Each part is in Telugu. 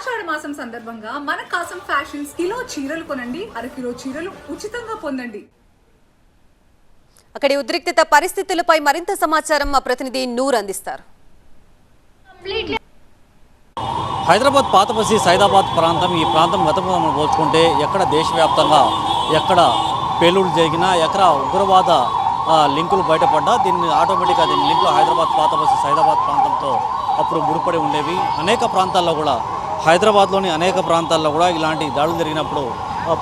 ఆషాఢ మాసం సందర్భంగా మన కాసం ఫ్యాషన్స్ కిలో చీరలు కొనండి, అరకిలో చీరలు ఉచితంగా పొందండి. అక్కడి ఉద్రిక్తత పరిస్థితులపై మరింత సమాచారం మా ప్రతినిధి నూర్ అందిస్తారు. హైదరాబాద్ పాతబస్తీ సైదాబాద్ ప్రాంతం, ఈ ప్రాంతం గతంలో మనం పోల్చుకుంటే ఎక్కడ దేశవ్యాప్తంగా ఎక్కడ పేలుళ్ళు జరిగినా, ఎక్కడ ఉగ్రవాద లింకులు బయటపడ్డా దీన్ని ఆటోమేటిక్గా దీని లింకులు హైదరాబాద్ పాతబస్తీ సైదాబాద్ ప్రాంతంతో అప్పుడు ముడిపడి ఉండేవి. అనేక ప్రాంతాల్లో కూడా హైదరాబాద్లోని అనేక ప్రాంతాల్లో కూడా ఇలాంటి దాడులు జరిగినప్పుడు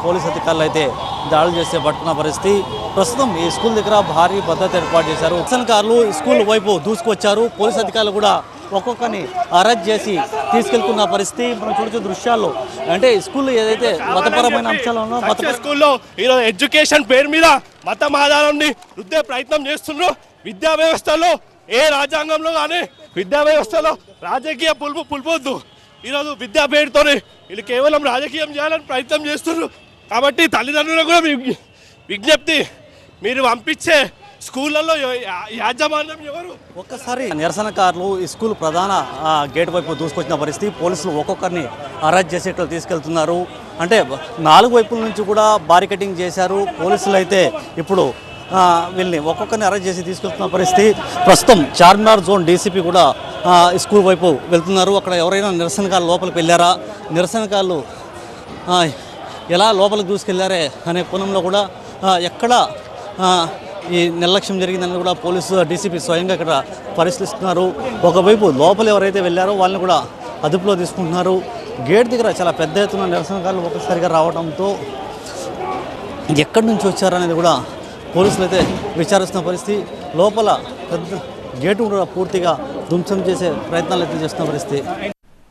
పోలీస్ అధికారులు అయితే దాడులు చేస్తే పట్టుకున్న పరిస్థితి. ప్రస్తుతం ఈ స్కూల్ దగ్గర భారీ భద్రత ఏర్పాటు చేశారు. నిరసనకారులు స్కూల్ వైపు దూసుకొచ్చారు. పోలీస్ అధికారులు కూడా ఒక్కొక్కరిని అరెస్ట్ చేసి తీసుకెళ్తున్న పరిస్థితి మనం చూడొచ్చు దృశ్యాల్లో. అంటే స్కూల్లో ఏదైతే మతపరమైన అంశాలను స్కూల్లో ఈరోజు ఎడ్యుకేషన్ పేరు మీద మతం ఆధారాన్ని రుద్దే ప్రయత్నం చేస్తున్నారు. విద్యా వ్యవస్థలో ఏ రాజ్యాంగంలో కానీ విద్యా వ్యవస్థలో రాజకీయ పులుపొద్దు. ఈరోజు విద్యా పేరుతోనే వీళ్ళు కేవలం రాజకీయం చేయాలని ప్రయత్నం చేస్తున్నారు. కాబట్టి తల్లిదండ్రులకు కూడా విజ్ఞప్తి, మీరు పంపించే స్కూళ్ళల్లో యాజమాన్యం ఎవరు? ఒక్కసారి నిరసనకారులు ఈ స్కూల్ ప్రధాన గేట్ వైపు దూసుకొచ్చిన పరిస్థితి. పోలీసులు ఒక్కొక్కరిని అరెస్ట్ చేసేట్లు తీసుకెళ్తున్నారు. అంటే 4 వైపుల నుంచి కూడా బారికేడింగ్ చేశారు. పోలీసులు అయితే ఇప్పుడు వీళ్ళని ఒక్కొక్కరిని అరెస్ట్ చేసి తీసుకెళ్తున్న పరిస్థితి. ప్రస్తుతం చార్మినార్ జోన్ డీసీపీ కూడా స్కూల్ వైపు వెళ్తున్నారు. అక్కడ ఎవరైనా నిరసనకారులు లోపలికి వెళ్ళారా, నిరసనకారులు ఎలా లోపలికి దూసుకెళ్లారే అనే కోణంలో కూడా ఎక్కడ ఈ నిర్లక్ష్యం జరిగిందని కూడా పోలీసు డీసీపీ స్వయంగా ఇక్కడ పరిశీలిస్తున్నారు. ఒకవైపు లోపల ఎవరైతే వెళ్ళారో వాళ్ళని కూడా అదుపులో తీసుకుంటున్నారు. గేట్ దగ్గర చాలా పెద్ద ఎత్తున నిరసనకారులు ఒక్కసారిగా రావడంతో ఎక్కడి నుంచి వచ్చారనేది కూడా పోలీసులు అయితే విచారిస్తున్న పరిస్థితి. లోపల పెద్ద గేటు కూడా పూర్తిగా ధ్వంసం చేసే ప్రయత్నాలు అయితే చేస్తున్న పరిస్థితి.